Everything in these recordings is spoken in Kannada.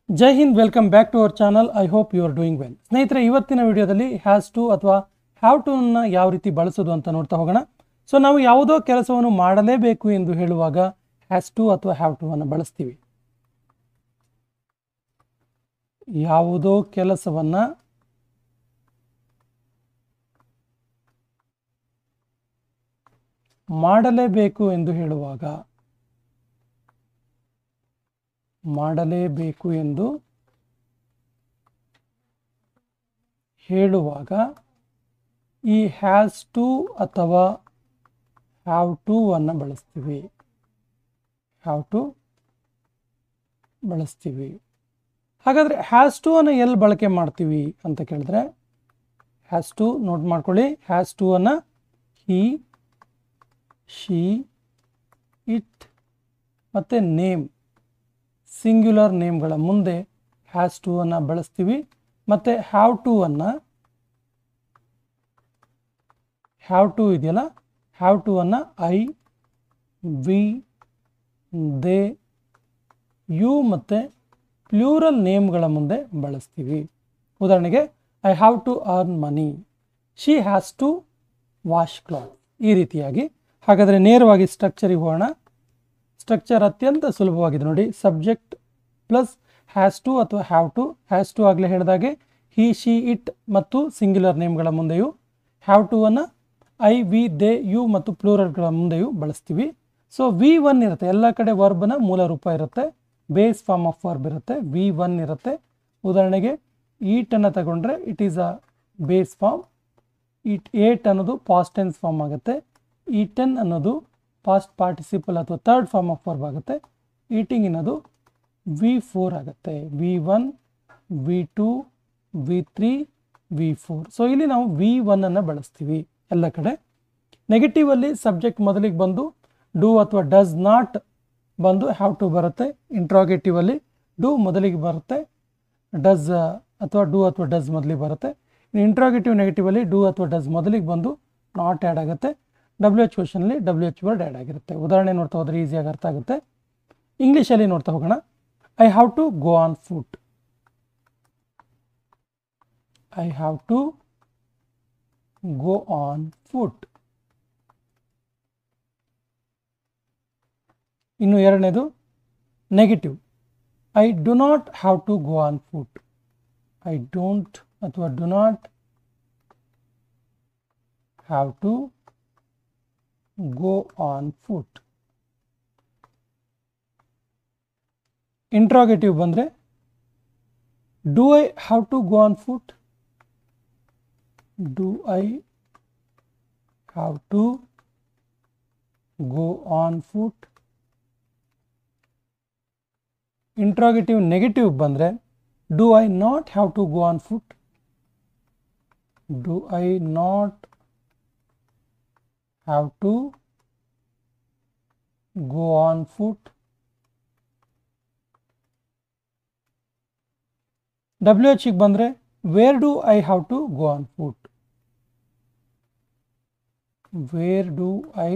ಜೈ ಹಿಂದ್, welcome back to our channel. I hope you are doing well. ಸ್ನೇಹಿತರೆ, ಇವತ್ತಿನ ವಿಡಿಯೋದಲ್ಲಿ ಹ್ಯಾಸ್ ಟು ಅಥವಾ ಹ್ಯಾವ್ ಟು ಅನ್ನ ಯಾವ ರೀತಿ ಬಳಸೋದು ಅಂತ ನೋಡ್ತಾ ಹೋಗೋಣ. ಸೊ ನಾವು ಯಾವುದೋ ಕೆಲಸವನ್ನು ಮಾಡಲೇಬೇಕು ಎಂದು ಹೇಳುವಾಗ ಹ್ಯಾಸ್ ಟು ಅಥವಾ ಹ್ಯಾವ್ ಟು ಅನ್ನು ಬಳಸ್ತೀವಿ. ಯಾವುದೋ ಕೆಲಸವನ್ನ ಮಾಡಲೇಬೇಕು ಎಂದು ಹೇಳುವಾಗ ಈ ಹ್ಯಾಸ್ ಟು ಅಥವಾ ಹ್ಯಾವ್ ಟು ಅನ್ನು ಬಳಸ್ತೀವಿ. ಹಾಗಾದ್ರೆ ಹ್ಯಾಸ್ ಟು ಅನ್ನು ಎಲ್ಲಿ ಬಳಕೆ ಮಾಡ್ತೀವಿ ಅಂತ ಕೇಳಿದ್ರೆ, ಹ್ಯಾಸ್ ಟು ನೋಟ್ ಮಾಡ್ಕೊಳ್ಳಿ. ಹ್ಯಾಸ್ ಟು ಅನ್ನು ಹಿ, ಶಿ, ಇಟ್ ಮತ್ತೆ ನೇಮ್, ಸಿಂಗ್ಯುಲರ್ ನೇಮ್ಗಳ ಮುಂದೆ ಹ್ಯಾಸ್ ಟು ಅನ್ನು ಬಳಸ್ತೀವಿ. ಮತ್ತೆ ಹ್ಯಾವ್ ಟು ಇದೆಯಲ್ಲ, ಹ್ಯಾವ್ ಟು ಅನ್ನು ಐ, ವಿ, ದೇ, ಯು ಮತ್ತೆ ಪ್ಲೂರಲ್ ನೇಮ್ಗಳ ಮುಂದೆ ಬಳಸ್ತೀವಿ. ಉದಾಹರಣೆಗೆ, I have to earn money, she has to wash cloth, ಈ ರೀತಿಯಾಗಿ. ಹಾಗಾದರೆ ನೇರವಾಗಿ ಸ್ಟ್ರಕ್ಚರಿಗೆ ಹೋಗೋಣ. ಸ್ಟ್ರಕ್ಚರ್ ಅತ್ಯಂತ ಸುಲಭವಾಗಿದೆ ನೋಡಿ. ಸಬ್ಜೆಕ್ಟ್ ಪ್ಲಸ್ ಹ್ಯಾಸ್ ಟು ಅಥವಾ ಹ್ಯಾವ್ ಟು. ಹ್ಯಾಸ್ ಟು ಆಗಲೇ ಹೇಳಿದಾಗೆ ಹಿ, ಶಿ, ಇಟ್ ಮತ್ತು ಸಿಂಗ್ಯುಲರ್ ನೇಮ್ಗಳ ಮುಂದೆಯೂ, ಹ್ಯಾವ್ ಟು ಅನ್ನು ಐ, ವಿ, ದೇ, ಯು ಮತ್ತು ಪ್ಲೂರಲ್ಗಳ ಮುಂದೆಯೂ ಬಳಸ್ತೀವಿ. ಸೊ V1 ಇರುತ್ತೆ, ಎಲ್ಲ ಕಡೆ ವರ್ಬ್ನ ಮೂಲ ರೂಪ ಇರುತ್ತೆ, ಬೇಸ್ ಫಾರ್ಮ್ ಆಫ್ ವರ್ಬ್ ಇರುತ್ತೆ, V1 ಇರುತ್ತೆ. ಉದಾಹರಣೆಗೆ ಈಟ್ ಅನ್ನು ತಗೊಂಡ್ರೆ it is a base form. Ate ಅನ್ನೋದು ಪಾಸ್ಟ್ ಟೆನ್ಸ್ ಫಾರ್ಮ್ ಆಗುತ್ತೆ. ಈಟನ್ ಅನ್ನೋದು ಪಾಸ್ಟ್ ಪಾರ್ಟಿಸಿಪಲ್ ಅಥವಾ ಥರ್ಡ್ ಫಾರ್ಮ್ ಆಫ್ ವರ್ಬ್ ಆಗುತ್ತೆ. ಈಟಿಂಗ್ ಅನ್ನೋದು V4 ಆಗುತ್ತೆ. V1, V2, V3, V4. So ಇಲ್ಲಿ ನಾವು V1 ಅನ್ನು ಬಳಸ್ತೀವಿ ಎಲ್ಲ ಕಡೆ. ನೆಗೆಟಿವ್ ಅಲ್ಲಿ ಸಬ್ಜೆಕ್ಟ್ ಮೊದಲಿಗೆ ಬಂದು ಡೂ ಅಥವಾ ಡಸ್ ನಾಟ್ ಬಂದು ಹ್ಯಾವ್ ಟು ಬರುತ್ತೆ. ಇಂಟ್ರಾಗೇಟಿವ್ ಅಲ್ಲಿ ಡೂ ಮೊದಲಿಗೆ ಬರುತ್ತೆ, ಡಸ್ ಅಥವಾ ಡೂ ಅಥವಾ ಡಸ್ ಮೊದಲಿಗೆ ಬರುತ್ತೆ. ಇಂಟ್ರಾಗೇಟಿವ್ ನೆಗೆಟಿವ್ ಅಲ್ಲಿ ಡೂ ಅಥವಾ ಡಸ್ ಮೊದಲಿಗೆ ಬಂದು ನಾಟ್ ಆ್ಯಡ್ ಆಗುತ್ತೆ. WH ಕ್ವೆಶನ್ ಅಲ್ಲಿ WH ವರ್ಡ್ ಆ್ಯಡ್ ಆಗಿರುತ್ತೆ. ಉದಾಹರಣೆ ನೋಡ್ತಾ ಹೋದ್ರೆ ಈಸಿಯಾಗಿ ಅರ್ಥ ಆಗುತ್ತೆ. ಇಂಗ್ಲೀಷಲ್ಲಿ ನೋಡ್ತಾ ಹೋಗೋಣ. I have to go on foot. I have to go on foot. ಇನ್ನು ಎರಡನೇದು negative. I do not have to go on foot. I don't ಅಥವಾ do not have to go on foot. Interrogative ಬಂದರೆ do I have to go on foot. Do I have to go on foot. Interrogative negative ಬಂದರೆ do I not have to go on foot. Do I not have to go on foot. WH ಗೆ ಬಂದರೆ where do I have to go on foot. Where do I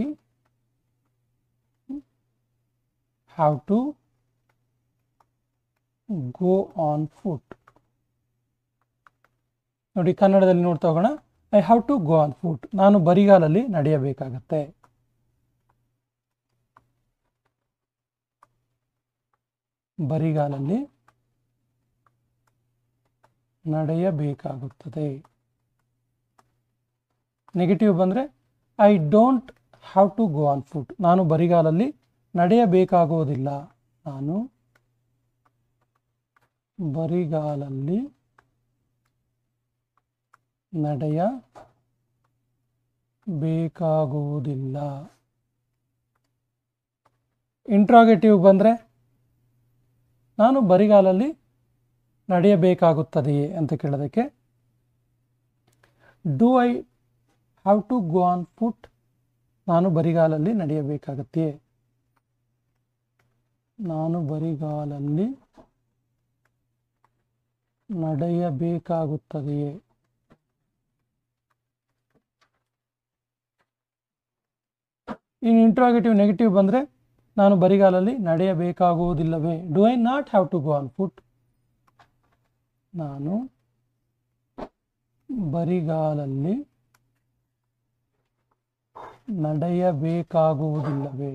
have to go on foot. ನೋಡಿ, ಕನ್ನಡದಲ್ಲಿ ನೋಡ್ತಾ ಹೋಗೋಣ. I have to go on foot. ನಾನು ಬರಿಗಾಲಲ್ಲಿ ನಡೆಯಬೇಕಾಗತ್ತೆ. ಬರಿಗಾಲಲ್ಲಿ ನಡೆಯಬೇಕಾಗುತ್ತದೆ. ನೆಗೆಟಿವ್ ಬಂದರೆ I don't have to go on foot. ನಾನು ಬರಿಗಾಲಲ್ಲಿ ನಡೆಯಬೇಕಾಗುವುದಿಲ್ಲ. ನಾನು ಬರಿಗಾಲಲ್ಲಿ ನಡೆಯಬೇಕಾಗುವುದಿಲ್ಲ. ಇಂಟ್ರಾಗೇಟಿವ್ ಬಂದರೆ ನಾನು ಬರಿಗಾಲಲ್ಲಿ ನಡೆಯಬೇಕಾಗುತ್ತದೆಯೇ ಅಂತ ಕೇಳೋದಕ್ಕೆ do I have to go on foot. ನಾನು ಬರಿಗಾಲಲ್ಲಿ ನಡೆಯಬೇಕಾಗತ್ತೆಯೇ. ನಾನು ಬರಿಗಾಲಲ್ಲಿ ನಡೆಯಬೇಕಾಗುತ್ತದೆಯೇ. ಇನ್ನು ಇಂಟ್ರಾಗೇಟಿವ್ ನೆಗೆಟಿವ್ ಬಂದರೆ ನಾನು ಬರಿಗಾಲಲ್ಲಿ ನಡೆಯಬೇಕಾಗುವುದಿಲ್ಲವೇ. Do I not have to go on foot. ನಾನು ಬರಿಗಾಲಲ್ಲಿ ನಡೆಯಬೇಕಾಗುವುದಿಲ್ಲವೇ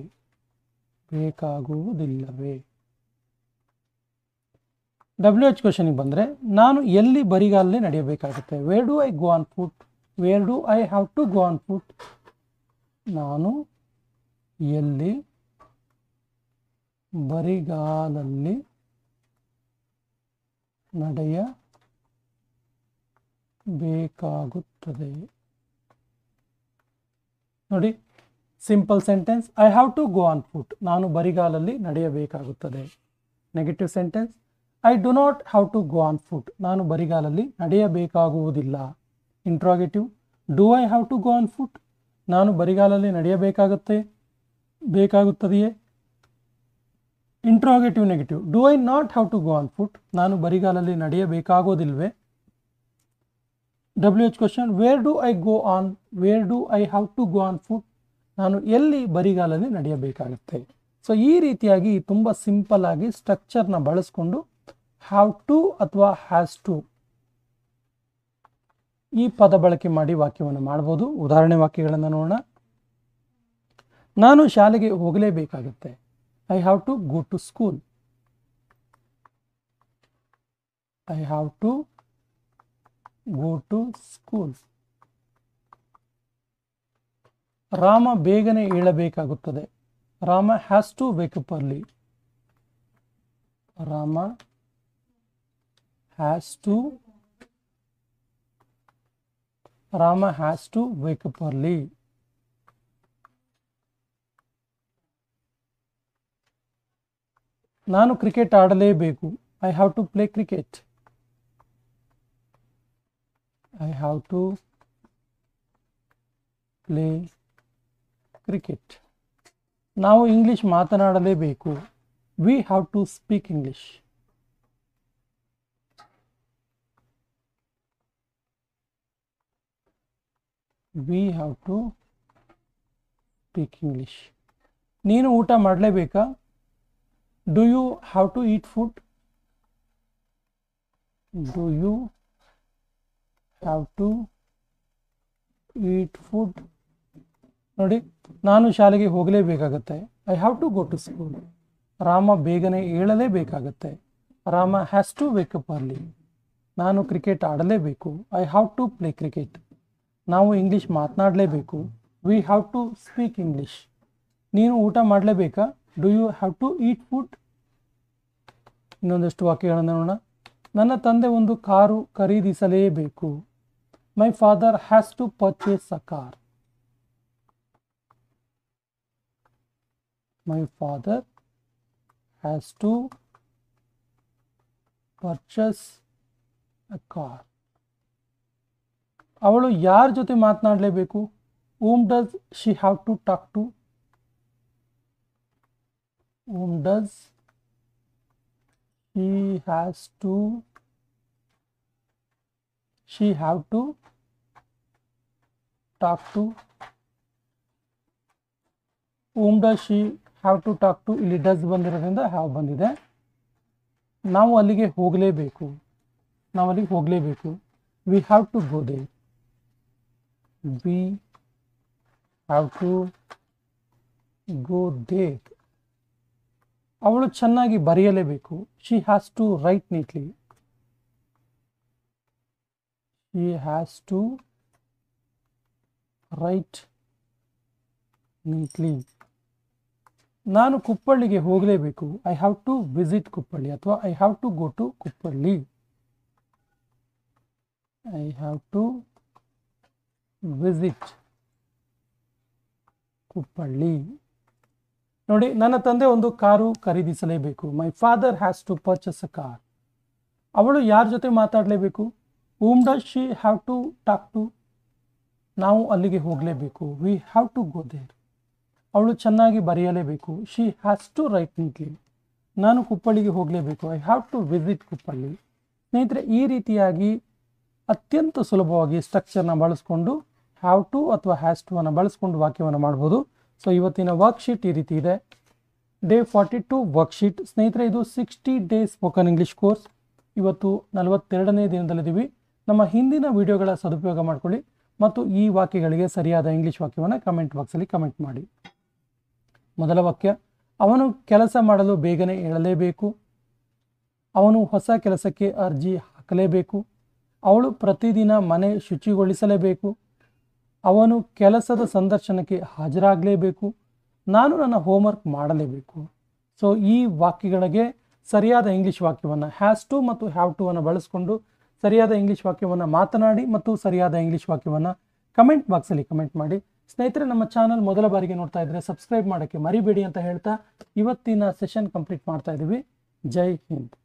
WH ಕ್ವಶನಿಗೆ ಬಂದರೆ ನಾನು ಎಲ್ಲಿ ಬರಿಗಾಲಲ್ಲಿ ನಡೆಯಬೇಕಾಗುತ್ತೆ. Where do I go on foot, where do I have to go on foot. ನಾನು ಎಲ್ಲಿ ಬರಿಗಾಲಲ್ಲಿ ನಡೆಯಬೇಕಾಗುತ್ತದೆ. ನೋಡಿ, simple sentence. I have to go on foot, ನಾನು ಬರಿಗಾಲಲ್ಲಿ ನಡೆಯಬೇಕಾಗುತ್ತದೆ. Negative sentence, I do not have to go on foot, ನಾನು ಬರಿಗಾಲಲ್ಲಿ ನಡೆಯಬೇಕಾಗುವುದಿಲ್ಲ. Interrogative, do I have to go on foot, ನಾನು ಬರಿಗಾಲಲ್ಲಿ ಬೇಕಾಗುತ್ತದೆಯೇ. Interrogative negative, do I not have to go on foot, ನಾನು ಬರಿಗಾಲಲ್ಲಿ ನಡೆಯಬೇಕಾಗೋದಿಲ್ವೇ. WH question, where do I go on, where do I have to go on foot, ನಾನು ಎಲ್ಲಿ ಬರಿಗಾಲಲ್ಲಿ ನಡೆಯಬೇಕಾಗುತ್ತೆ. ಸೊ ಈ ರೀತಿಯಾಗಿ ತುಂಬ ಸಿಂಪಲ್ ಆಗಿ ಸ್ಟ್ರಕ್ಚರ್ನ ಬಳಸ್ಕೊಂಡು ಹ್ಯಾವ್ ಟು ಅಥವಾ ಹ್ಯಾಸ್ ಟು ಈ ಪದ ಬಳಕೆ ಮಾಡಿ ವಾಕ್ಯವನ್ನು ಮಾಡ್ಬೋದು. ಉದಾಹರಣೆ ವಾಕ್ಯಗಳನ್ನು ನೋಡೋಣ. ನಾನು ಶಾಲೆಗೆ ಹೋಗಲೇಬೇಕಾಗುತ್ತೆ. I have to go to school. I have to go to school. Rama ಬೇಗನೆ ಏಳಬೇಕಾಗುತ್ತದೆ. Rama has to wake up early. Rama has to wake up early. ನಾನು ಕ್ರಿಕೆಟ್ ಆಡಲೇಬೇಕು. I have to play cricket. I have to play cricket. ನಾವು ಇಂಗ್ಲಿಷ್ ಮಾತನಾಡಲೇಬೇಕು. We have to speak English. We have to speak English. ನೀನು ಊಟ ಮಾಡಲೇಬೇಕಾ. Do you have to eat food. Do you have to eat food. ನೋಡಿ, ನಾನು ಶಾಲೆಗೆ ಹೋಗಲೇಬೇಕಾಗತ್ತೆ. I have to go to school. Rama ಬೇಗನೆ ಏಳಲೇಬೇಕಾಗತ್ತೆ. Rama has to wake up early. ನಾನು ಕ್ರಿಕೆಟ್ ಆಡಲೇಬೇಕು. I have to play cricket. ನಾವು ಇಂಗ್ಲೀಷ್ ಮಾತನಾಡಲೇಬೇಕು. We have to speak English. ನೀನು ಊಟ ಮಾಡಲೇಬೇಕಾ. Do you have to eat food. ಇನ್ನೊಂದಷ್ಟು ವಾಕ್ಯಗಳನ್ನು ನೋಡೋಣ. ನನ್ನ ತಂದೆ ಒಂದು ಕಾರು ಖರೀದಿಸಲೇಬೇಕು. My father has to purchase a car. My father has to purchase a car. ಅವಳು ಯಾರ ಜೊತೆ ಮಾತನಾಡಲೇಬೇಕು. Whom does she have to talk to? Whom does she have to talk to? Whom does she have to talk to. ಇಲ್ಲಿ ಡಸ್ ಬಂದಿರೋದ್ರಿಂದ ಹ್ಯಾವ್ ಬಂದಿದೆ. ನಾವು ಅಲ್ಲಿಗೆ ಹೋಗಲೇಬೇಕು. We have to go there. We have to go there. ಅವಳು ಚೆನ್ನಾಗಿ ಬರೆಯಲೇಬೇಕು. She has to write neatly. She has to write neatly. ನಾನು ಕುಪ್ಪಳ್ಳಿಗೆ ಹೋಗಲೇಬೇಕು. I have to visit Kuppalli ಅಥವಾ I have to go to Kuppalli. I have to visit Kuppalli. ನೋಡಿ, ನನ್ನ ತಂದೆ ಒಂದು ಕಾರು ಖರೀದಿಸಲೇಬೇಕು. My father has to purchase a car. ಅವಳು ಯಾರ ಜೊತೆ ಮಾತಾಡಲೇಬೇಕು. whom does she have to talk to. ನಾವು ಅಲ್ಲಿಗೆ ಹೋಗಲೇಬೇಕು. We have to go there. ಅವಳು ಚೆನ್ನಾಗಿ ಬರೆಯಲೇಬೇಕು. She has to write neatly. ನಾನು ಕುಪ್ಪಳ್ಳಿಗೆ ಹೋಗಲೇಬೇಕು. I have to visit Kuppalli. ಸ್ನೇಹಿತರೆ, ಈ ರೀತಿಯಾಗಿ ಅತ್ಯಂತ ಸುಲಭವಾಗಿ ಸ್ಟ್ರಕ್ಚರ್ನ ಬಳಸ್ಕೊಂಡು ಹ್ಯಾವ್ ಟು ಅಥವಾ ಹ್ಯಾಸ್ ಟು ಅನ್ನು ಬಳಸ್ಕೊಂಡು ವಾಕ್ಯವನ್ನು ಮಾಡ್ಬೋದು. ಸೊ ಇವತ್ತಿನ ವರ್ಕ್ಶೀಟ್ ಈ ರೀತಿ ಇದೆ. Day 42 worksheet. ಸ್ನೇಹಿತರೆ, ಇದು 60 ಡೇಸ್ ಸ್ಪೋಕನ್ ಇಂಗ್ಲೀಷ್ ಕೋರ್ಸ್. ಇವತ್ತು 42ನೇ ದಿನದಲ್ಲಿದ್ದೀವಿ. ನಮ್ಮ ಹಿಂದಿನ ವಿಡಿಯೋಗಳ ಸದುಪಯೋಗ ಮಾಡಿಕೊಳ್ಳಿ ಮತ್ತು ಈ ವಾಕ್ಯಗಳಿಗೆ ಸರಿಯಾದ ಇಂಗ್ಲಿಷ್ ವಾಕ್ಯವನ್ನು ಕಮೆಂಟ್ ಬಾಕ್ಸಲ್ಲಿ ಕಮೆಂಟ್ ಮಾಡಿ. ಮೊದಲ ವಾಕ್ಯ, ಅವನು ಕೆಲಸ ಮಾಡಲು ಬೇಗನೆ ಏಳಲೇಬೇಕು. ಅವನು ಹೊಸ ಕೆಲಸಕ್ಕೆ ಅರ್ಜಿ ಹಾಕಲೇಬೇಕು. ಅವಳು ಪ್ರತಿದಿನ ಮನೆ ಶುಚಿಗೊಳಿಸಲೇಬೇಕು. ಅವನು ಕೆಲಸದ ಸಂದರ್ಶನಕ್ಕೆ ಹಾಜರಾಗಲೇಬೇಕು. ನಾನು ನನ್ನ ಹೋಮ್ವರ್ಕ್ ಮಾಡಲೇಬೇಕು. ಸೊ ಈ ವಾಕ್ಯಗಳಿಗೆ ಸರಿಯಾದ ಇಂಗ್ಲಿಷ್ ವಾಕ್ಯವನ್ನು ಹ್ಯಾಸ್ ಟು ಮತ್ತು ಹ್ಯಾವ್ ಟು ಅನ್ನು ಬಳಸಿಕೊಂಡು ಸರಿಯಾದ ಇಂಗ್ಲಿಷ್ ವಾಕ್ಯವನ್ನು ಮಾತನಾಡಿ ಮತ್ತು ಸರಿಯಾದ ಇಂಗ್ಲಿಷ್ ವಾಕ್ಯವನ್ನು ಕಮೆಂಟ್ ಬಾಕ್ಸಲ್ಲಿ ಕಮೆಂಟ್ ಮಾಡಿ. ಸ್ನೇಹಿತರೆ, ನಮ್ಮ ಚಾನಲ್ ಮೊದಲ ಬಾರಿಗೆ ನೋಡ್ತಾ ಇದ್ದರೆ ಸಬ್ಸ್ಕ್ರೈಬ್ ಮಾಡೋಕ್ಕೆ ಮರಿಬೇಡಿ ಅಂತ ಹೇಳ್ತಾ ಇವತ್ತಿನ ಸೆಷನ್ ಕಂಪ್ಲೀಟ್ ಮಾಡ್ತಾ ಇದ್ದೀವಿ. ಜೈ ಹಿಂದ್.